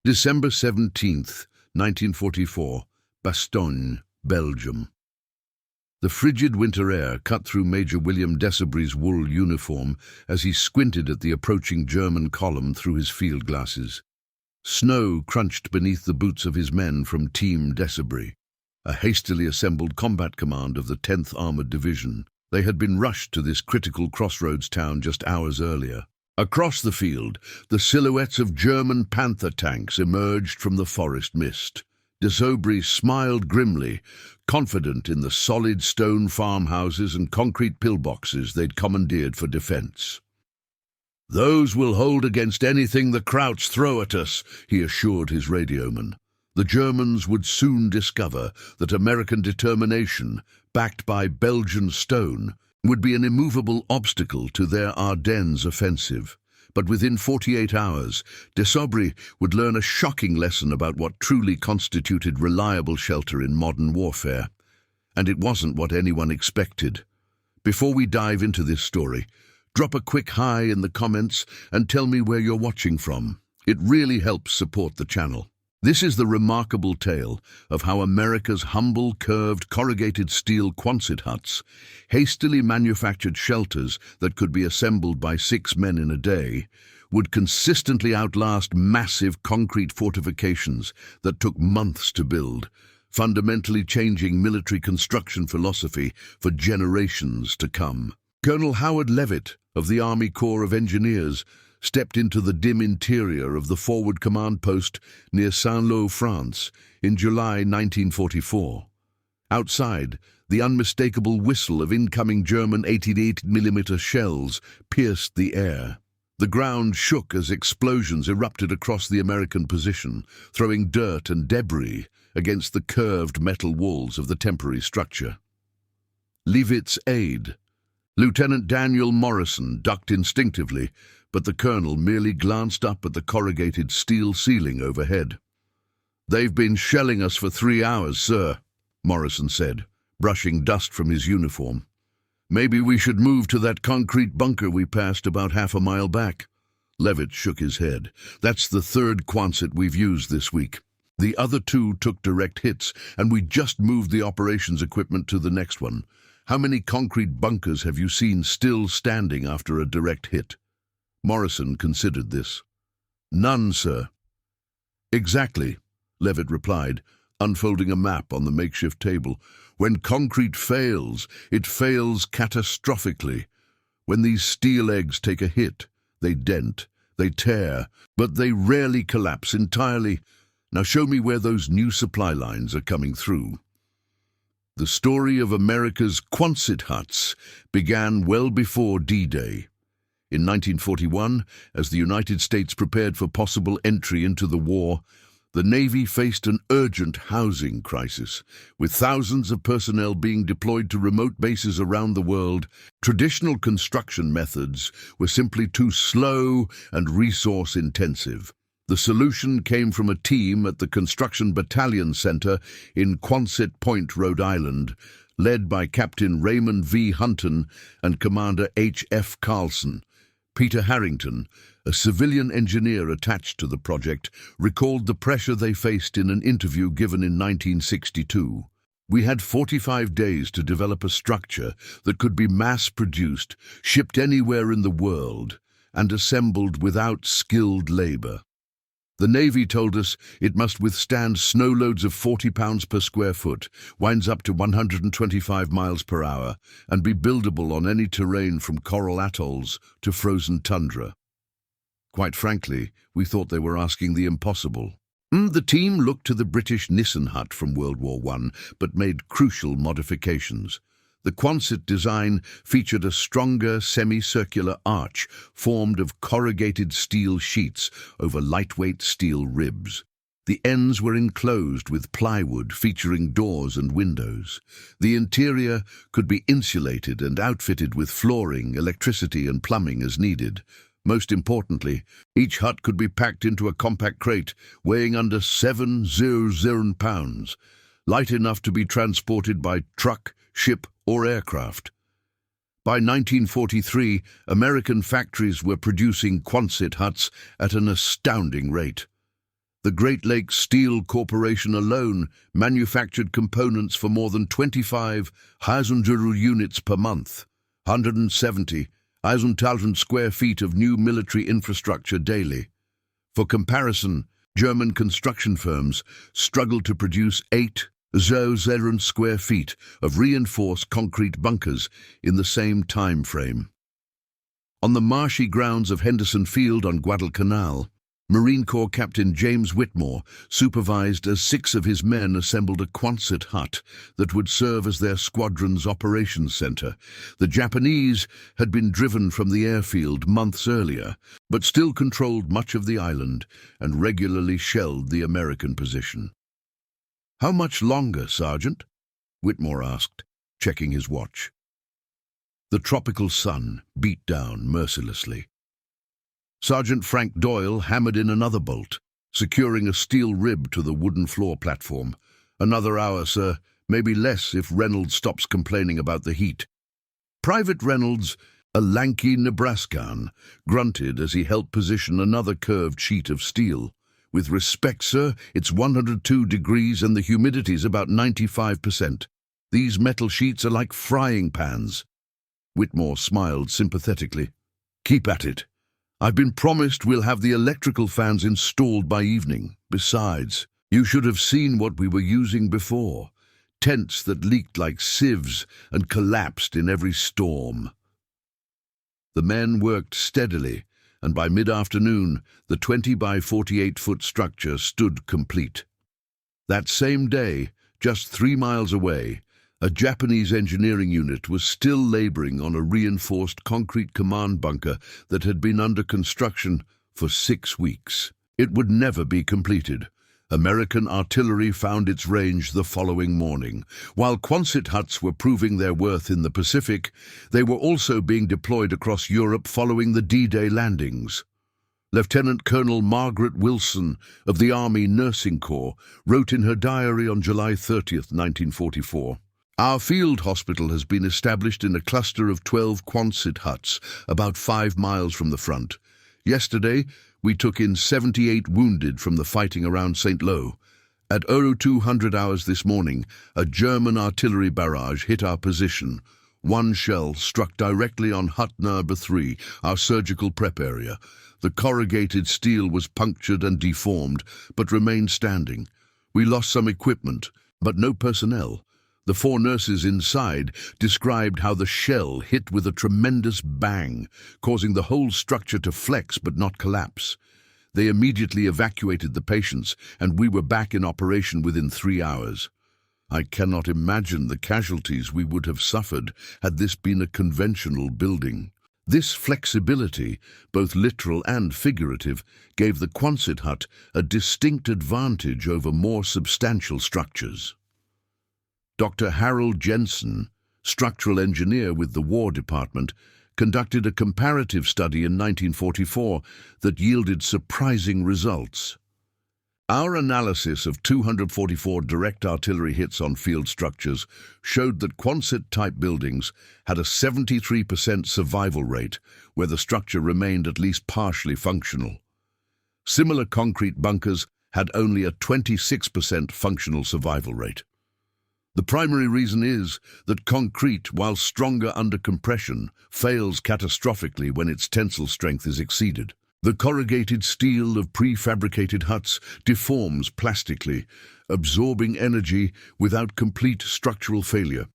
December 17th, 1944, Bastogne, Belgium. The frigid winter air cut through Major William Desabry's wool uniform as he squinted at the approaching German column through his field glasses. Snow crunched beneath the boots of his men from Team Desabry, a hastily assembled combat command of the 10th Armored Division. They had been rushed to this critical crossroads town just hours earlier. Across the field, the silhouettes of German Panther tanks emerged from the forest mist. Desabry smiled grimly, confident in the solid stone farmhouses and concrete pillboxes they'd commandeered for defense. "Those will hold against anything the Krauts throw at us," he assured his radioman. The Germans would soon discover that American determination, backed by Belgian stone, would be an immovable obstacle to their Ardennes offensive. But within 48 hours, Desabry would learn a shocking lesson about what truly constituted reliable shelter in modern warfare. And it wasn't what anyone expected. Before we dive into this story, drop a quick hi in the comments and tell me where you're watching from. It really helps support the channel. This is the remarkable tale of how America's humble, curved, corrugated steel Quonset huts, hastily manufactured shelters that could be assembled by 6 men in a day, would consistently outlast massive concrete fortifications that took months to build, fundamentally changing military construction philosophy for generations to come. Colonel Howard Leavitt of the Army Corps of Engineers stepped into the dim interior of the forward command post near Saint-Lô, France, in July 1944. Outside, the unmistakable whistle of incoming German 88mm shells pierced the air. The ground shook as explosions erupted across the American position, throwing dirt and debris against the curved metal walls of the temporary structure. Leavitt's aide, Lieutenant Daniel Morrison, ducked instinctively, but the colonel merely glanced up at the corrugated steel ceiling overhead. "They've been shelling us for 3 hours, sir," Morrison said, brushing dust from his uniform. "Maybe we should move to that concrete bunker we passed about half a mile back." Leavitt shook his head. "That's the 3rd Quonset we've used this week. The other 2 took direct hits, and we just moved the operations equipment to the next one. How many concrete bunkers have you seen still standing after a direct hit?" Morrison considered this. "None, sir." "Exactly," Leavitt replied, unfolding a map on the makeshift table. "When concrete fails, it fails catastrophically. When these steel eggs take a hit, they dent, they tear, but they rarely collapse entirely. Now show me where those new supply lines are coming through." The story of America's Quonset huts began well before D-Day. In 1941, as the United States prepared for possible entry into the war, the Navy faced an urgent housing crisis. With thousands of personnel being deployed to remote bases around the world, traditional construction methods were simply too slow and resource-intensive. The solution came from a team at the Construction Battalion Center in Quonset Point, Rhode Island, led by Captain Raymond V. Hunton and Commander H.F. Carlson. Peter Harrington, a civilian engineer attached to the project, recalled the pressure they faced in an interview given in 1962. "We had 45 days to develop a structure that could be mass-produced, shipped anywhere in the world, and assembled without skilled labor. The Navy told us it must withstand snow loads of 40 pounds per square foot, winds up to 125 miles per hour, and be buildable on any terrain from coral atolls to frozen tundra." Quite frankly, we thought they were asking the impossible. The team looked to the British Nissen hut from World War I, but made crucial modifications. The Quonset design featured a stronger semicircular arch formed of corrugated steel sheets over lightweight steel ribs. The ends were enclosed with plywood featuring doors and windows. The interior could be insulated and outfitted with flooring, electricity, and plumbing as needed. Most importantly, each hut could be packed into a compact crate weighing under 700 pounds, light enough to be transported by truck, ship, or aircraft. By 1943, American factories were producing Quonset huts at an astounding rate. The Great Lakes Steel Corporation alone manufactured components for more than 25,000 units per month, 170,000 square feet of new military infrastructure daily. For comparison, German construction firms struggled to produce 8,000 square feet of reinforced concrete bunkers in the same time frame. On the marshy grounds of Henderson Field on Guadalcanal, Marine Corps Captain James Whitmore supervised as 6 of his men assembled a Quonset hut that would serve as their squadron's operations center. The Japanese had been driven from the airfield months earlier, but still controlled much of the island and regularly shelled the American position. "How much longer, Sergeant?" Whitmore asked, checking his watch. The tropical sun beat down mercilessly. Sergeant Frank Doyle hammered in another bolt, securing a steel rib to the wooden floor platform. "Another hour, sir, maybe less if Reynolds stops complaining about the heat." Private Reynolds, a lanky Nebraskan, grunted as he helped position another curved sheet of steel. "With respect, sir, it's 102 degrees and the humidity's about 95%. These metal sheets are like frying pans." Whitmore smiled sympathetically. "Keep at it. I've been promised we'll have the electrical fans installed by evening. Besides, you should have seen what we were using before. Tents that leaked like sieves and collapsed in every storm." The men worked steadily, and by mid-afternoon, the 20 by 48-foot structure stood complete. That same day, just 3 miles away, a Japanese engineering unit was still laboring on a reinforced concrete command bunker that had been under construction for 6 weeks. It would never be completed. American artillery found its range the following morning. While Quonset huts were proving their worth in the Pacific, they were also being deployed across Europe following the D-Day landings. Lieutenant Colonel Margaret Wilson of the Army Nursing Corps wrote in her diary on July 30th, 1944, "Our field hospital has been established in a cluster of 12 Quonset huts, about 5 miles from the front. Yesterday, we took in 78 wounded from the fighting around St. Lo. At 0200 hours this morning, a German artillery barrage hit our position. 1 shell struck directly on hut number 3, our surgical prep area. The corrugated steel was punctured and deformed, but remained standing. We lost some equipment, but no personnel. The 4 nurses inside described how the shell hit with a tremendous bang, causing the whole structure to flex but not collapse. They immediately evacuated the patients, and we were back in operation within 3 hours. I cannot imagine the casualties we would have suffered had this been a conventional building." This flexibility, both literal and figurative, gave the Quonset hut a distinct advantage over more substantial structures. Dr. Harold Jensen, structural engineer with the War Department, conducted a comparative study in 1944 that yielded surprising results. "Our analysis of 244 direct artillery hits on field structures showed that Quonset-type buildings had a 73% survival rate, where the structure remained at least partially functional. Similar concrete bunkers had only a 26% functional survival rate. The primary reason is that concrete, while stronger under compression, fails catastrophically when its tensile strength is exceeded. The corrugated steel of prefabricated huts deforms plastically, absorbing energy without complete structural failure.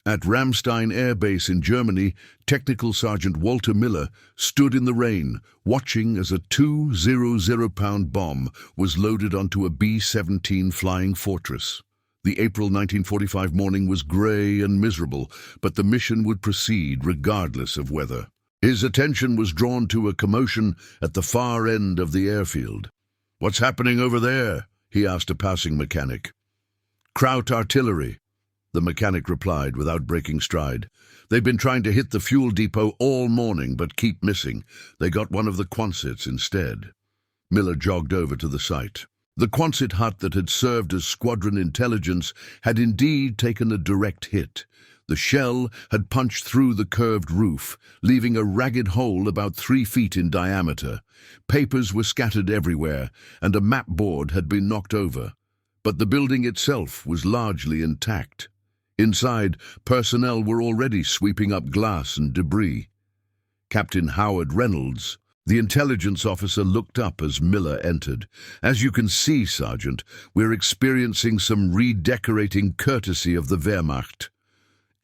At Ramstein Air Base in Germany, Technical Sergeant Walter Miller stood in the rain, watching as a 200-pound bomb was loaded onto a B-17 Flying Fortress. The April 1945 morning was grey and miserable, but the mission would proceed regardless of weather. His attention was drawn to a commotion at the far end of the airfield. "What's happening over there?" he asked a passing mechanic. "Kraut artillery," the mechanic replied without breaking stride. "They've been trying to hit the fuel depot all morning, but keep missing. They got one of the Quonsets instead." Miller jogged over to the site. The Quonset hut that had served as squadron intelligence had indeed taken a direct hit. The shell had punched through the curved roof, leaving a ragged hole about 3 feet in diameter. Papers were scattered everywhere, and a map board had been knocked over. But the building itself was largely intact. Inside, personnel were already sweeping up glass and debris. Captain Howard Reynolds, the intelligence officer, looked up as Miller entered. "As you can see, Sergeant, we're experiencing some redecorating courtesy of the Wehrmacht."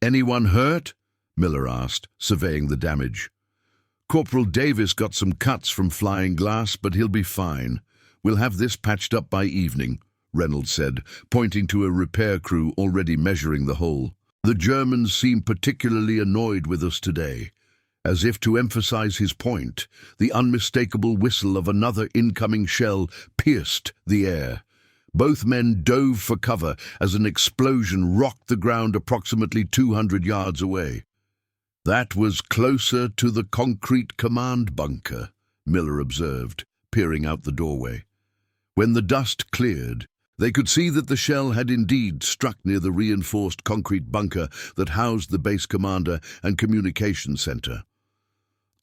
"Anyone hurt?" Miller asked, surveying the damage. "Corporal Davis got some cuts from flying glass, but he'll be fine. We'll have this patched up by evening," Reynolds said, pointing to a repair crew already measuring the hole. "The Germans seem particularly annoyed with us today." As if to emphasize his point, the unmistakable whistle of another incoming shell pierced the air. Both men dove for cover as an explosion rocked the ground approximately 200 yards away. "That was closer to the concrete command bunker," Miller observed, peering out the doorway. When the dust cleared, they could see that the shell had indeed struck near the reinforced concrete bunker that housed the base commander and communications center.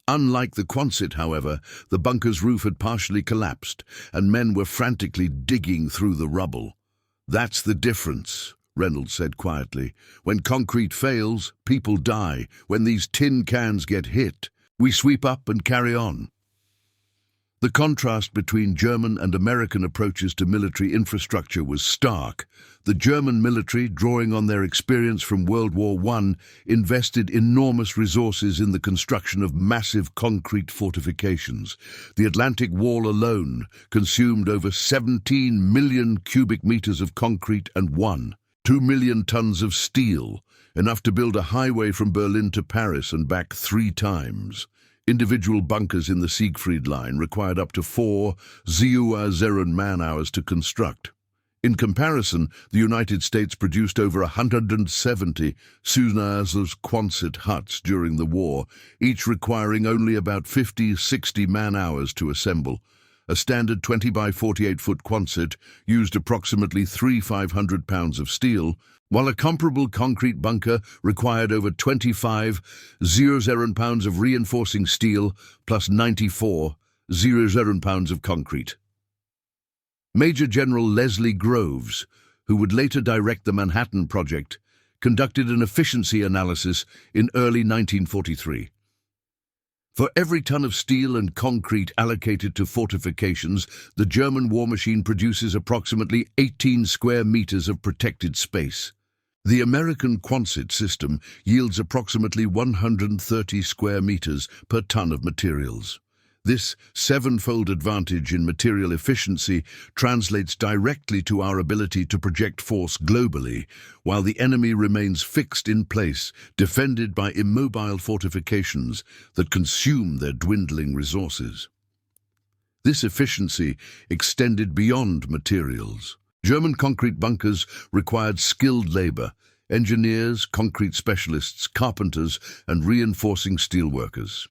Unlike the Quonset, however, the bunker's roof had partially collapsed, and men were frantically digging through the rubble. "That's the difference," Reynolds said quietly. "When concrete fails, people die. When these tin cans get hit, we sweep up and carry on." The contrast between German and American approaches to military infrastructure was stark. The German military, drawing on their experience from World War I, invested enormous resources in the construction of massive concrete fortifications. The Atlantic Wall alone consumed over 17 million cubic meters of concrete and 2 million tons of steel, enough to build a highway from Berlin to Paris and back 3 times. Individual bunkers in the Siegfried Line required up to 4 Zero man-hours to construct. In comparison, the United States produced over 170 Sunaz's Quonset huts during the war, each requiring only about 50-60 man-hours to assemble. A standard 20 by 48-foot Quonset used approximately 3,500 pounds of steel, while a comparable concrete bunker required over 25 pounds of reinforcing steel plus 94 pounds of concrete. Major General Leslie Groves, who would later direct the Manhattan Project, conducted an efficiency analysis in early 1943. For every ton of steel and concrete allocated to fortifications, the German war machine produces approximately 18 square meters of protected space. The American Quonset system yields approximately 130 square meters per ton of materials. This 7-fold advantage in material efficiency translates directly to our ability to project force globally, while the enemy remains fixed in place, defended by immobile fortifications that consume their dwindling resources. This efficiency extended beyond materials. German concrete bunkers required skilled labor: engineers, concrete specialists, carpenters, and reinforcing steelworkers.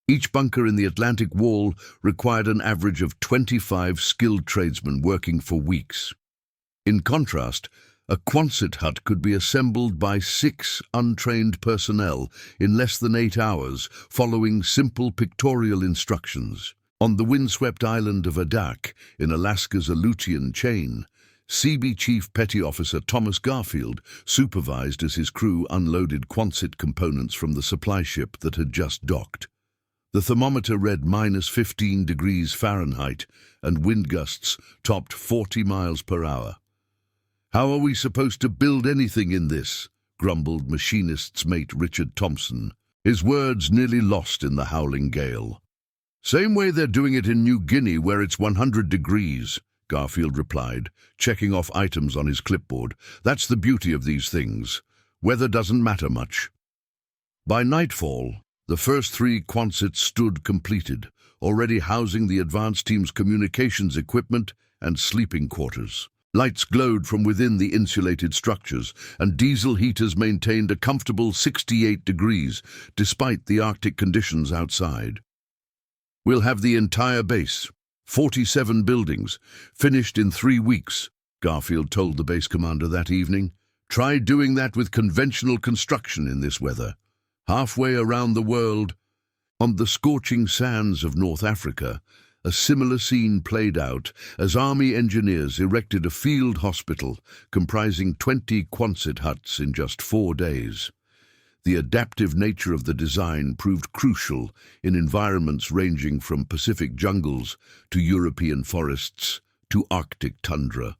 Each bunker in the Atlantic Wall required an average of 25 skilled tradesmen working for weeks. In contrast, a Quonset hut could be assembled by 6 untrained personnel in less than 8 hours, following simple pictorial instructions. On the windswept island of Adak, in Alaska's Aleutian chain, Seabee Chief Petty Officer Thomas Garfield supervised as his crew unloaded Quonset components from the supply ship that had just docked. The thermometer read -15 degrees Fahrenheit, and wind gusts topped 40 miles per hour. "How are we supposed to build anything in this?" grumbled machinist's mate Richard Thompson, his words nearly lost in the howling gale. "Same way they're doing it in New Guinea, where it's 100 degrees, Garfield replied, checking off items on his clipboard. "That's the beauty of these things. Weather doesn't matter much." By nightfall, the first 3 Quonsets stood completed, already housing the advance team's communications equipment and sleeping quarters. Lights glowed from within the insulated structures, and diesel heaters maintained a comfortable 68 degrees, despite the Arctic conditions outside. "We'll have the entire base, 47 buildings, finished in 3 weeks, Garfield told the base commander that evening. Try doing that with conventional construction in this weather. Halfway around the world, on the scorching sands of North Africa, a similar scene played out as army engineers erected a field hospital comprising 20 Quonset huts in just 4 days. The adaptive nature of the design proved crucial in environments ranging from Pacific jungles to European forests to Arctic tundra.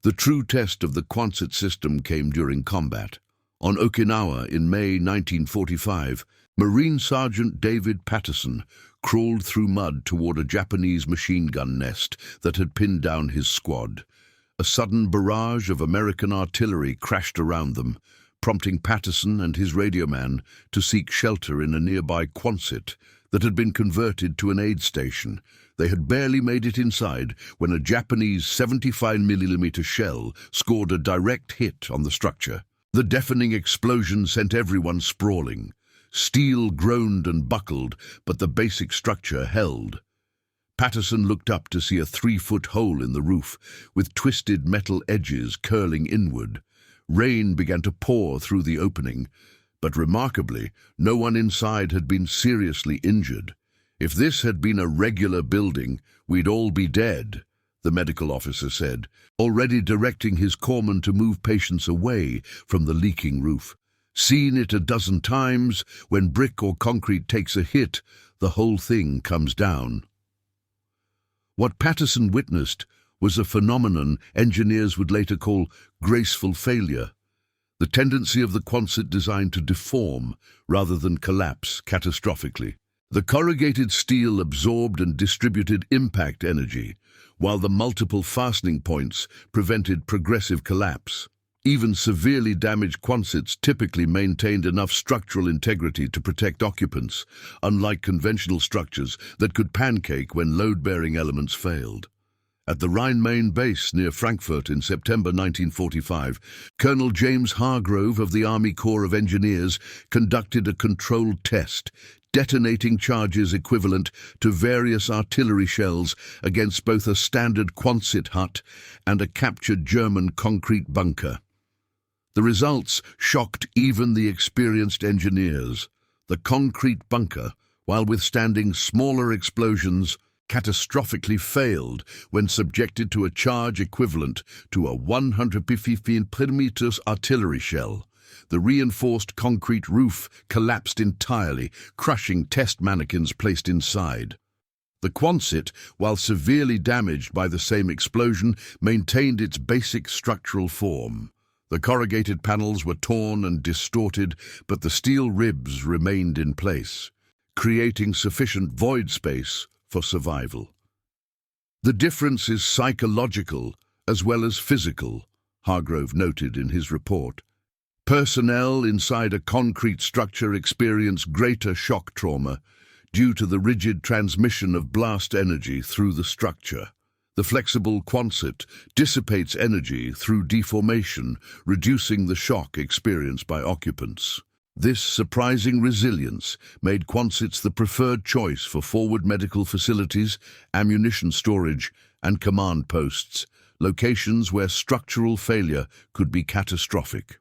The true test of the Quonset system came during combat. On Okinawa in May 1945, Marine Sergeant David Patterson crawled through mud toward a Japanese machine gun nest that had pinned down his squad. A sudden barrage of American artillery crashed around them, prompting Patterson and his radioman to seek shelter in a nearby Quonset that had been converted to an aid station. They had barely made it inside when a Japanese 75mm shell scored a direct hit on the structure. The deafening explosion sent everyone sprawling. Steel groaned and buckled, but the basic structure held. Patterson looked up to see a 3-foot hole in the roof, with twisted metal edges curling inward. Rain began to pour through the opening, but remarkably, no one inside had been seriously injured. "If this had been a regular building, we'd all be dead," the medical officer said, already directing his corpsman to move patients away from the leaking roof. "Seen it a dozen times. When brick or concrete takes a hit, the whole thing comes down." What Patterson witnessed was a phenomenon engineers would later call graceful failure, the tendency of the Quonset design to deform rather than collapse catastrophically. The corrugated steel absorbed and distributed impact energy, while the multiple fastening points prevented progressive collapse. Even severely damaged Quonsets typically maintained enough structural integrity to protect occupants, unlike conventional structures that could pancake when load-bearing elements failed. At the Rhine-Main base near Frankfurt in September 1945, Colonel James Hargrove of the Army Corps of Engineers conducted a controlled test, detonating charges equivalent to various artillery shells against both a standard Quonset hut and a captured German concrete bunker. The results shocked even the experienced engineers. The concrete bunker, while withstanding smaller explosions, catastrophically failed when subjected to a charge equivalent to a 115mm artillery shell. The reinforced concrete roof collapsed entirely, crushing test mannequins placed inside. The Quonset, while severely damaged by the same explosion, maintained its basic structural form. The corrugated panels were torn and distorted, but the steel ribs remained in place, creating sufficient void space for survival. The difference is psychological as well as physical, Hargrove noted in his report. Personnel inside a concrete structure experience greater shock trauma due to the rigid transmission of blast energy through the structure. The flexible Quonset dissipates energy through deformation, reducing the shock experienced by occupants. This surprising resilience made Quonsets the preferred choice for forward medical facilities, ammunition storage, and command posts, locations where structural failure could be catastrophic.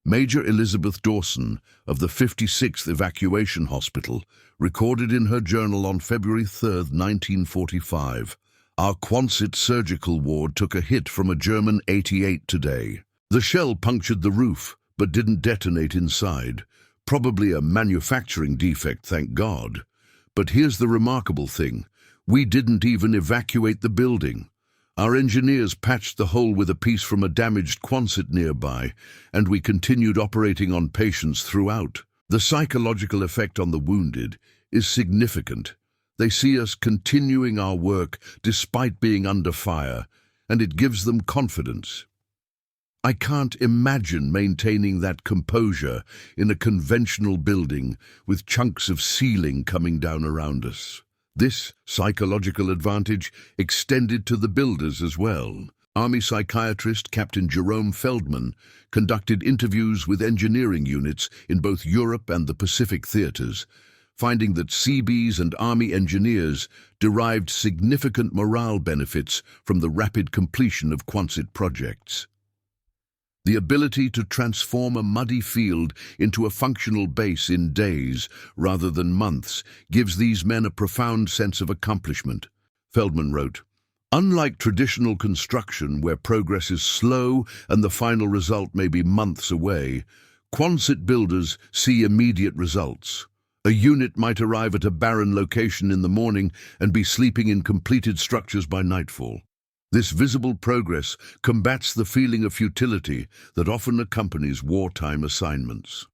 Major Elizabeth Dawson of the 56th Evacuation Hospital recorded in her journal on February 3, 1945, "Our Quonset surgical ward took a hit from a German 88 today. The shell punctured the roof, but didn't detonate inside. Probably a manufacturing defect, thank God. But here's the remarkable thing. We didn't even evacuate the building. Our engineers patched the hole with a piece from a damaged Quonset nearby, and we continued operating on patients throughout." The psychological effect on the wounded is significant. They see us continuing our work despite being under fire, and it gives them confidence. I can't imagine maintaining that composure in a conventional building with chunks of ceiling coming down around us. This psychological advantage extended to the builders as well. Army psychiatrist Captain Jerome Feldman conducted interviews with engineering units in both Europe and the Pacific theaters, finding that Seabees and Army engineers derived significant morale benefits from the rapid completion of Quonset projects. The ability to transform a muddy field into a functional base in days rather than months gives these men a profound sense of accomplishment. Feldman wrote, "Unlike traditional construction where progress is slow and the final result may be months away, Quonset builders see immediate results. A unit might arrive at a barren location in the morning and be sleeping in completed structures by nightfall. This visible progress combats the feeling of futility that often accompanies wartime assignments."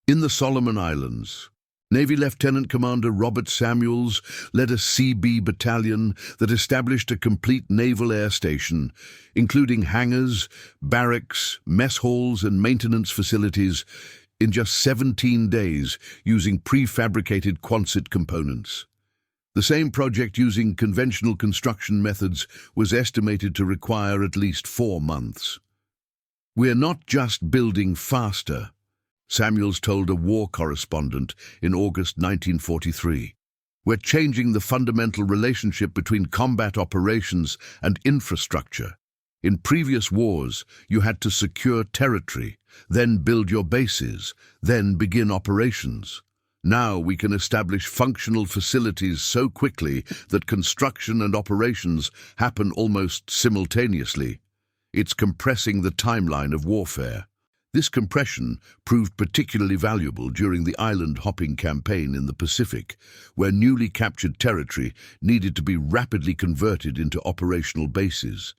In the Solomon Islands, Navy Lieutenant Commander Robert Samuels led a CB battalion that established a complete naval air station, including hangars, barracks, mess halls, and maintenance facilities, in just 17 days using prefabricated Quonset components. The same project using conventional construction methods was estimated to require at least 4 months. "We're not just building faster," Samuels told a war correspondent in August 1943. "We're changing the fundamental relationship between combat operations and infrastructure. In previous wars, you had to secure territory, then build your bases, then begin operations. Now we can establish functional facilities so quickly that construction and operations happen almost simultaneously. It's compressing the timeline of warfare." This compression proved particularly valuable during the island-hopping campaign in the Pacific, where newly captured territory needed to be rapidly converted into operational bases.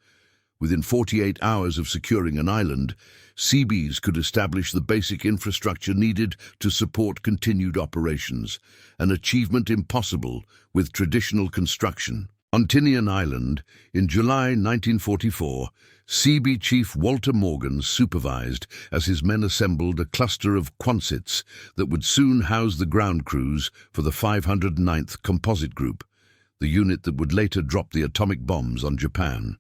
Within 48 hours of securing an island, Seabees could establish the basic infrastructure needed to support continued operations, an achievement impossible with traditional construction. On Tinian Island, in July 1944, Seabee Chief Walter Morgan supervised as his men assembled a cluster of Quonsets that would soon house the ground crews for the 509th Composite Group, the unit that would later drop the atomic bombs on Japan.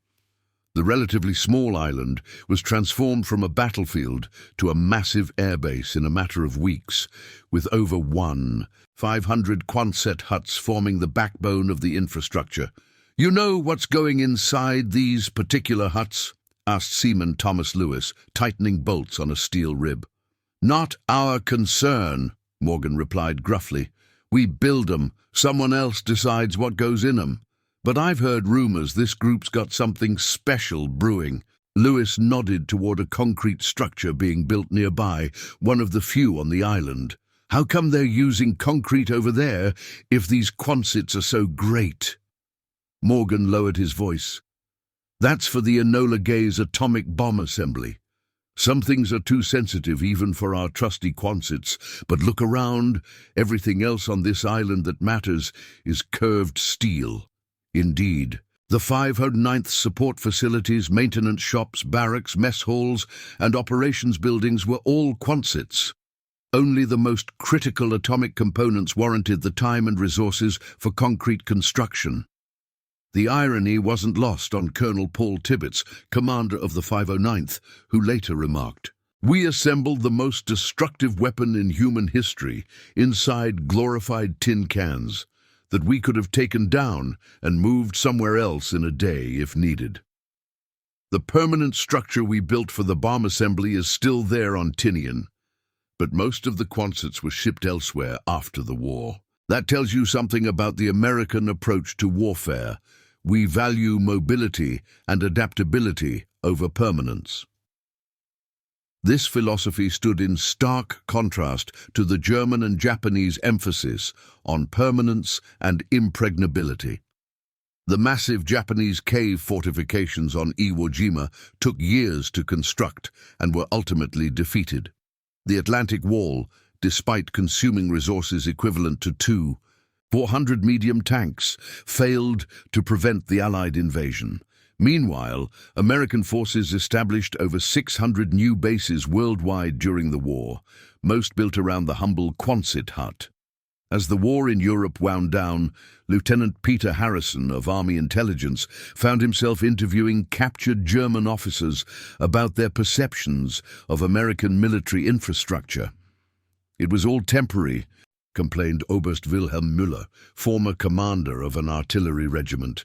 The relatively small island was transformed from a battlefield to a massive airbase in a matter of weeks, with over 500 Quonset huts forming the backbone of the infrastructure. "You know what's going inside these particular huts?" asked Seaman Thomas Lewis, tightening bolts on a steel rib. "Not our concern," Morgan replied gruffly. "We build 'em. Someone else decides what goes in 'em. But I've heard rumors this group's got something special brewing." Lewis nodded toward a concrete structure being built nearby, one of the few on the island. "How come they're using concrete over there if these Quonsets are so great?" Morgan lowered his voice. "That's for the Enola Gay's atomic bomb assembly. Some things are too sensitive even for our trusty Quonsets, but look around. Everything else on this island that matters is curved steel." Indeed, the 509th support facilities, maintenance shops, barracks, mess halls, and operations buildings were all Quonsets. Only the most critical atomic components warranted the time and resources for concrete construction. The irony wasn't lost on Colonel Paul Tibbets, commander of the 509th, who later remarked, "We assembled the most destructive weapon in human history inside glorified tin cans that we could have taken down and moved somewhere else in a day if needed. The permanent structure we built for the bomb assembly is still there on Tinian, but most of the Quonsets were shipped elsewhere after the war. That tells you something about the American approach to warfare. We value mobility and adaptability over permanence." This philosophy stood in stark contrast to the German and Japanese emphasis on permanence and impregnability. The massive Japanese cave fortifications on Iwo Jima took years to construct and were ultimately defeated. The Atlantic Wall, despite consuming resources equivalent to 400 medium tanks, failed to prevent the Allied invasion. Meanwhile, American forces established over 600 new bases worldwide during the war, most built around the humble Quonset hut. As the war in Europe wound down, Lieutenant Peter Harrison of Army Intelligence found himself interviewing captured German officers about their perceptions of American military infrastructure. "It was all temporary," complained Oberst Wilhelm Müller, former commander of an artillery regiment.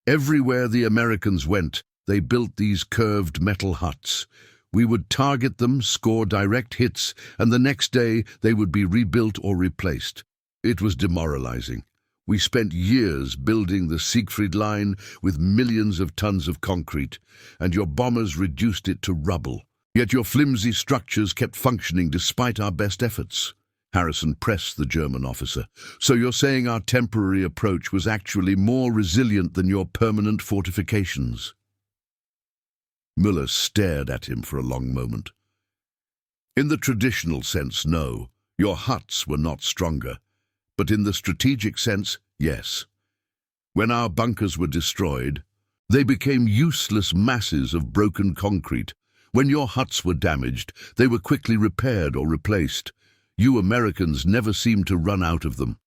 "Everywhere the Americans went, they built these curved metal huts. We would target them, score direct hits, and the next day they would be rebuilt or replaced. It was demoralizing. We spent years building the Siegfried Line with millions of tons of concrete, and your bombers reduced it to rubble. Yet your flimsy structures kept functioning despite our best efforts. Harrison pressed the German officer. So you're saying our temporary approach was actually more resilient than your permanent fortifications? Müller stared at him for a long moment. In the traditional sense, no. Your huts were not stronger. But in the strategic sense, yes. When our bunkers were destroyed, they became useless masses of broken concrete. When your huts were damaged, they were quickly repaired or replaced. You Americans never seemed to run out of them.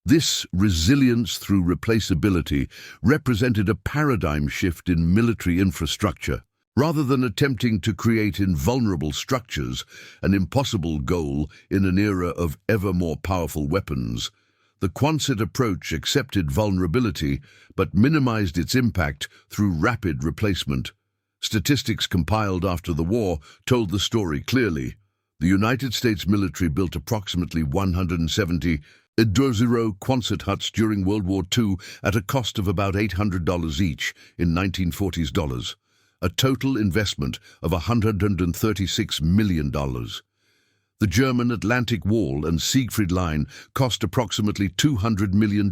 This resilience through replaceability represented a paradigm shift in military infrastructure. Rather than attempting to create invulnerable structures, an impossible goal in an era of ever more powerful weapons, the Quonset approach accepted vulnerability but minimized its impact through rapid replacement. Statistics compiled after the war told the story clearly. The United States military built approximately 170 Quonset huts during World War II at a cost of about $800 each in 1940s dollars. A total investment of $136 million. The German Atlantic Wall and Siegfried Line cost approximately $200 million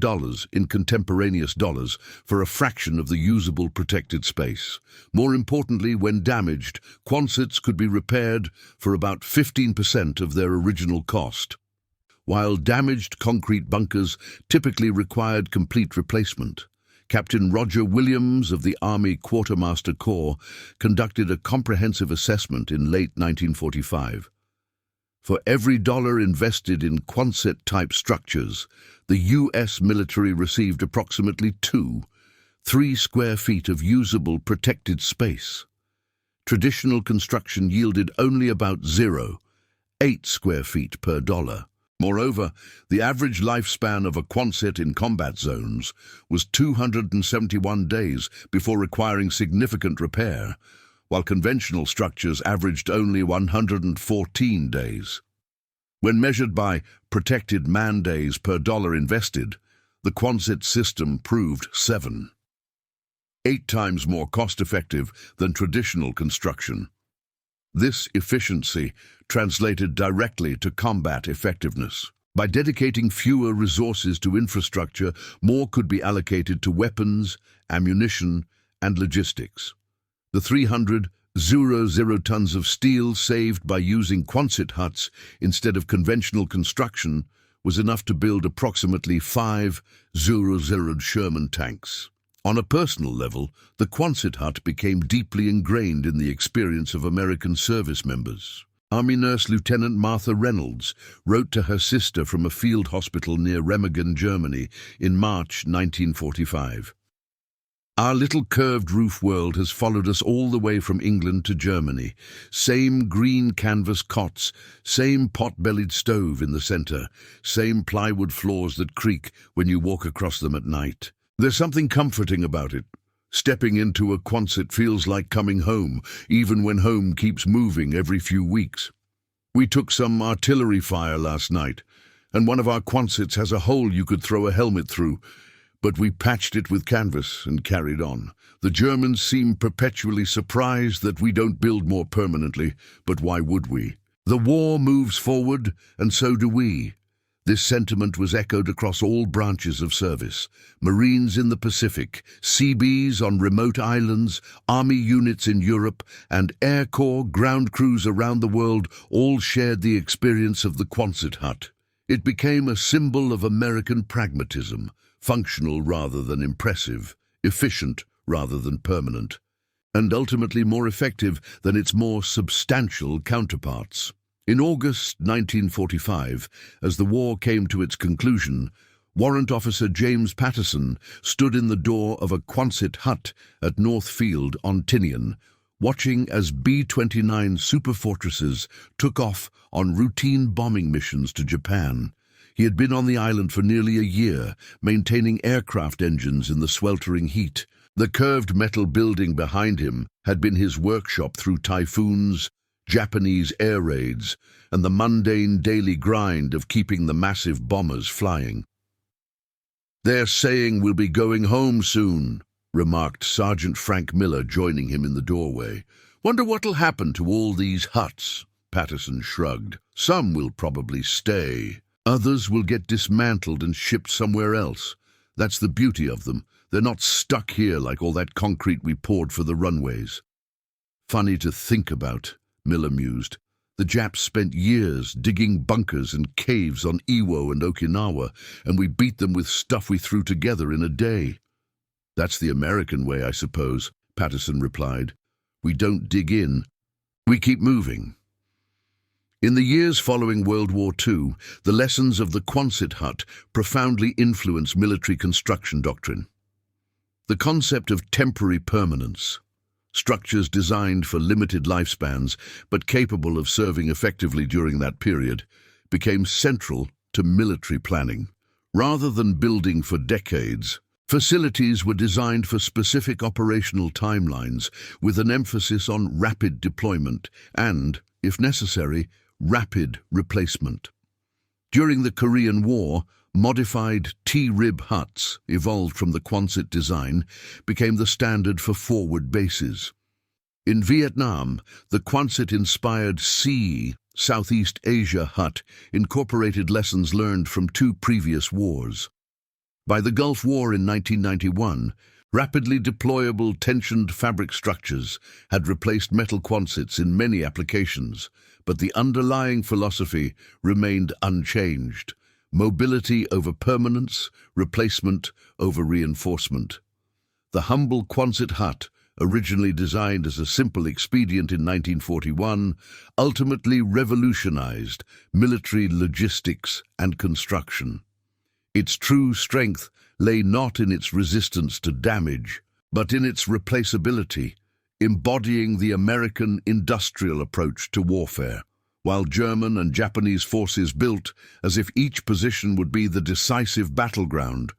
in contemporaneous dollars for a fraction of the usable protected space. More importantly, when damaged, Quonsets could be repaired for about 15% of their original cost, while damaged concrete bunkers typically required complete replacement. Captain Roger Williams of the Army Quartermaster Corps conducted a comprehensive assessment in late 1945. For every dollar invested in Quonset-type structures, the U.S. military received approximately 3 square feet of usable protected space. Traditional construction yielded only about 0.8 square feet per dollar. Moreover, the average lifespan of a Quonset in combat zones was 271 days before requiring significant repair, while conventional structures averaged only 114 days. When measured by protected man-days per dollar invested, the Quonset system proved 8 times more cost-effective than traditional construction. This efficiency translated directly to combat effectiveness. By dedicating fewer resources to infrastructure, more could be allocated to weapons, ammunition, and logistics. The 300 tons of steel saved by using Quonset huts instead of conventional construction was enough to build approximately 5 Sherman tanks. On a personal level, the Quonset hut became deeply ingrained in the experience of American service members. Army Nurse Lieutenant Martha Reynolds wrote to her sister from a field hospital near Remagen, Germany, in March 1945. Our little curved roof world has followed us all the way from England to Germany. Same green canvas cots, same pot-bellied stove in the center, same plywood floors that creak when you walk across them at night. There's something comforting about it. Stepping into a Quonset feels like coming home, even when home keeps moving every few weeks. We took some artillery fire last night, and one of our Quonsets has a hole you could throw a helmet through, but we patched it with canvas and carried on. The Germans seem perpetually surprised that we don't build more permanently, but why would we? The war moves forward, and so do we. This sentiment was echoed across all branches of service. Marines in the Pacific, Seabees on remote islands, Army units in Europe, and Air Corps ground crews around the world all shared the experience of the Quonset hut. It became a symbol of American pragmatism, functional rather than impressive, efficient rather than permanent, and ultimately more effective than its more substantial counterparts. In August 1945, as the war came to its conclusion, Warrant Officer James Patterson stood in the door of a Quonset hut at North Field on Tinian, watching as B-29 superfortresses took off on routine bombing missions to Japan. He had been on the island for nearly a year, maintaining aircraft engines in the sweltering heat. The curved metal building behind him had been his workshop through typhoons, Japanese air raids, and the mundane daily grind of keeping the massive bombers flying. "They're saying we'll be going home soon," remarked Sergeant Frank Miller, joining him in the doorway. "Wonder what'll happen to all these huts?" Patterson shrugged. "Some will probably stay. Others will get dismantled and shipped somewhere else. That's the beauty of them. They're not stuck here like all that concrete we poured for the runways." "Funny to think about," Miller mused. "The Japs spent years digging bunkers and caves on Iwo and Okinawa, and we beat them with stuff we threw together in a day." "That's the American way, I suppose," Patterson replied. "We don't dig in. We keep moving." In the years following World War II, the lessons of the Quonset hut profoundly influenced military construction doctrine. The concept of temporary permanence, structures designed for limited lifespans but capable of serving effectively during that period, became central to military planning. Rather than building for decades, facilities were designed for specific operational timelines with an emphasis on rapid deployment and, if necessary, rapid replacement. During the Korean War, modified T-rib huts, evolved from the Quonset design, became the standard for forward bases. In Vietnam, the Quonset-inspired Southeast Asia hut incorporated lessons learned from two previous wars. By the Gulf War in 1991, rapidly deployable tensioned fabric structures had replaced metal Quonsets in many applications, but the underlying philosophy remained unchanged: mobility over permanence, replacement over reinforcement. The humble Quonset hut, originally designed as a simple expedient in 1941, ultimately revolutionized military logistics and construction. Its true strength lay not in its resistance to damage, but in its replaceability, embodying the American industrial approach to warfare. While German and Japanese forces built as if each position would be the decisive battleground,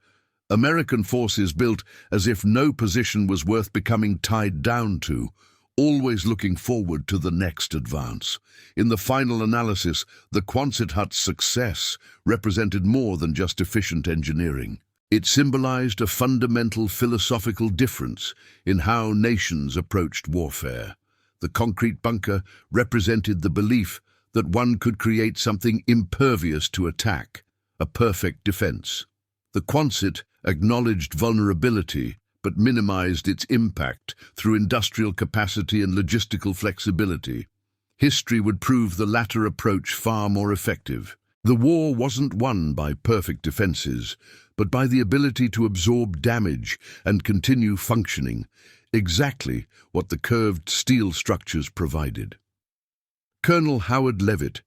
American forces built as if no position was worth becoming tied down to, always looking forward to the next advance. In the final analysis, the Quonset hut's success represented more than just efficient engineering. It symbolized a fundamental philosophical difference in how nations approached warfare. The concrete bunker represented the belief that one could create something impervious to attack, a perfect defense. The Quonset acknowledged vulnerability but minimized its impact through industrial capacity and logistical flexibility. History would prove the latter approach far more effective. The war wasn't won by perfect defenses, but by the ability to absorb damage and continue functioning, exactly what the curved steel structures provided. Colonel Howard Leavitt,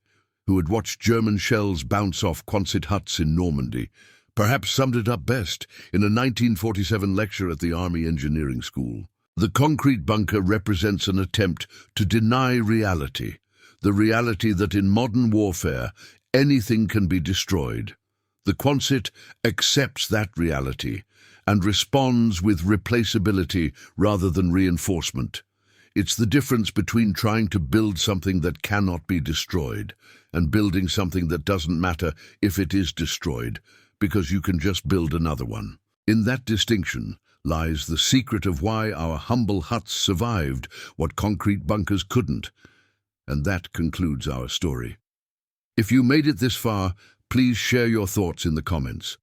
who had watched German shells bounce off Quonset huts in Normandy, perhaps summed it up best in a 1947 lecture at the Army Engineering School. The concrete bunker represents an attempt to deny reality, the reality that in modern warfare anything can be destroyed. The Quonset accepts that reality and responds with replaceability rather than reinforcement. It's the difference between trying to build something that cannot be destroyed and building something that doesn't matter if it is destroyed, because you can just build another one. In that distinction lies the secret of why our humble huts survived what concrete bunkers couldn't. And that concludes our story. If you made it this far, please share your thoughts in the comments.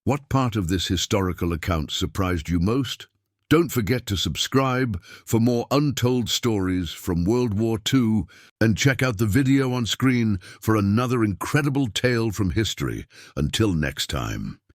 What part of this historical account surprised you most? Don't forget to subscribe for more untold stories from World War II and check out the video on screen for another incredible tale from history. Until next time.